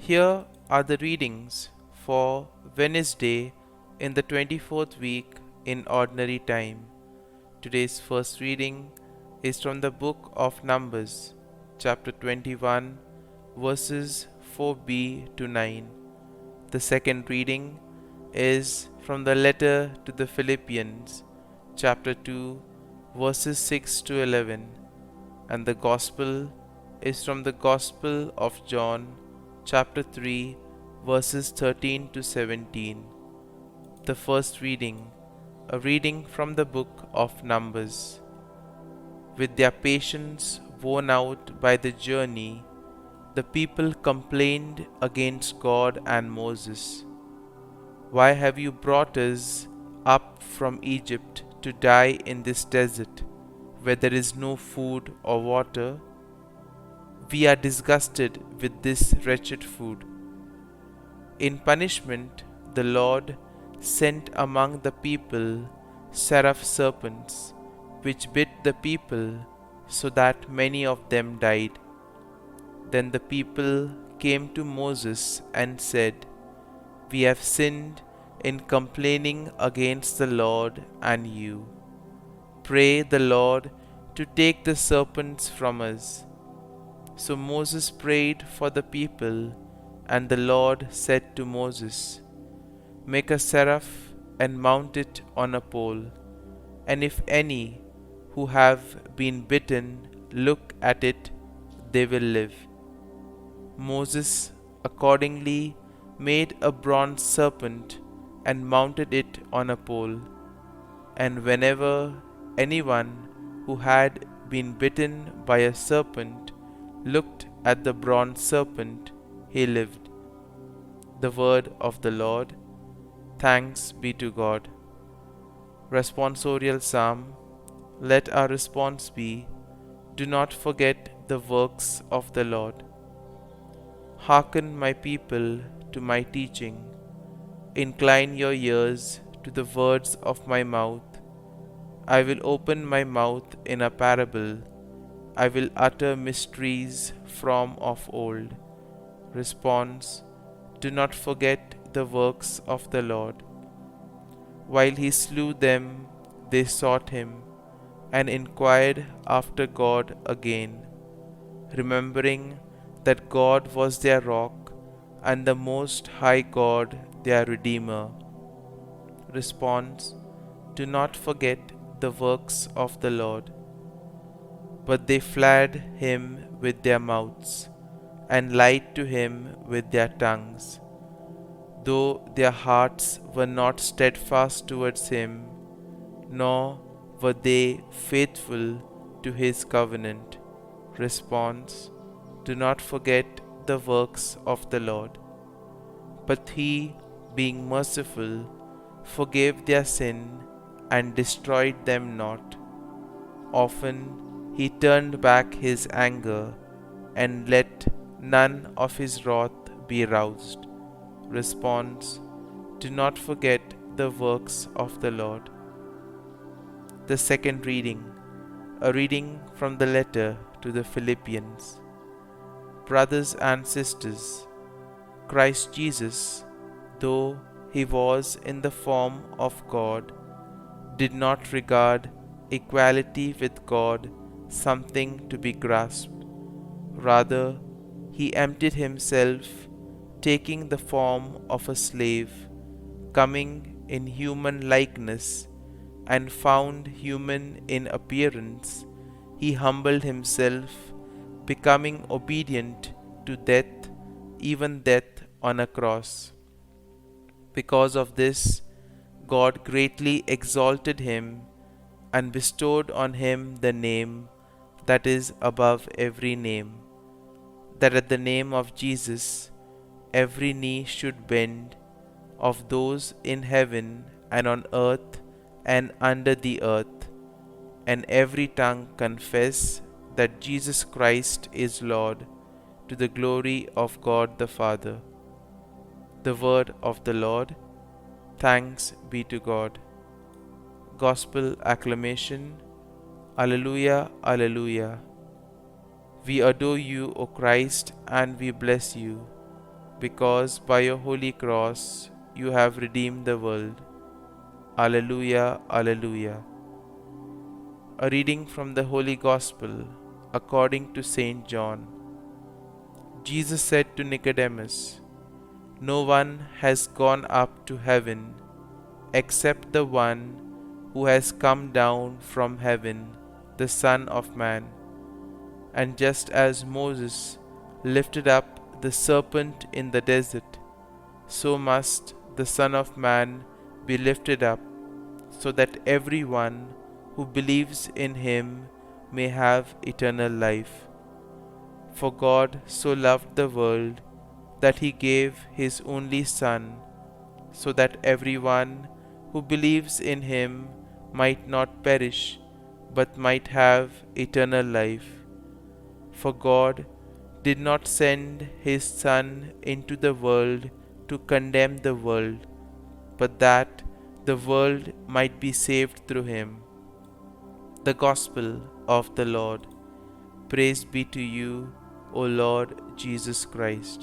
Here are the readings for Wednesday in the 24th week in Ordinary Time. Today's first reading is from the book of Numbers, chapter 21, verses 4b to 9. The second reading is from the letter to the Philippians, chapter 2, verses 6 to 11. And the Gospel is from the Gospel of John, chapter 3, verses 13 to 17. The first reading, a reading from the book of Numbers. With their patience worn out by the journey, the people complained against God and Moses. "Why have you brought us up from Egypt to die in this desert, where there is no food or water? We are disgusted with this wretched food." In punishment, the Lord sent among the people seraph serpents, which bit the people so that many of them died. Then the people came to Moses and said, "We have sinned in complaining against the Lord and you. Pray the Lord to take the serpents from us." So Moses prayed for the people, and the Lord said to Moses, "Make a seraph and mount it on a pole, and if any who have been bitten look at it, they will live." Moses accordingly made a bronze serpent and mounted it on a pole, and whenever anyone who had been bitten by a serpent looked at the bronze serpent, he lived. The word of the Lord. Thanks be to God. Responsorial Psalm. Let our response be, "Do not forget the works of the Lord." Hearken, my people, to my teaching. Incline your ears to the words of my mouth. I will open my mouth in a parable. I will utter mysteries from of old. Response. Do not forget the works of the Lord. While he slew them, they sought him, and inquired after God again, remembering that God was their rock, and the Most High God their Redeemer. Response. Do not forget the works of the Lord. But they flattered him with their mouths, and lied to him with their tongues, though their hearts were not steadfast towards him, nor were they faithful to his covenant. Response. Do not forget the works of the Lord. But he, being merciful, forgave their sin and destroyed them not. Often he turned back his anger, and let none of his wrath be roused. Response. Do not forget the works of the Lord. The second reading, a reading from the letter to the Philippians. Brothers and sisters, Christ Jesus, though he was in the form of God, did not regard equality with God something to be grasped. Rather, he emptied himself, taking the form of a slave, coming in human likeness, and found human in appearance, he humbled himself, becoming obedient to death, even death on a cross. Because of this, God greatly exalted him and bestowed on him the name that is above every name, that at the name of Jesus every knee should bend, of those in heaven and on earth and under the earth, and every tongue confess that Jesus Christ is Lord, to the glory of God the Father. The word of the Lord. Thanks be to God. Gospel acclamation. Alleluia, Alleluia. We adore you, O Christ, and we bless you, because by your holy cross you have redeemed the world. Alleluia, Alleluia. A reading from the Holy Gospel according to Saint John. Jesus said to Nicodemus, "No one has gone up to heaven except the one who has come down from heaven, the Son of Man. And just as Moses lifted up the serpent in the desert, so must the Son of Man be lifted up, so that everyone who believes in him may have eternal life. For God so loved the world that he gave his only Son, so that everyone who believes in him might not perish, but might have eternal life. For God did not send his Son into the world to condemn the world, but that the world might be saved through him." The Gospel of the Lord. Praise be to you, O Lord Jesus Christ.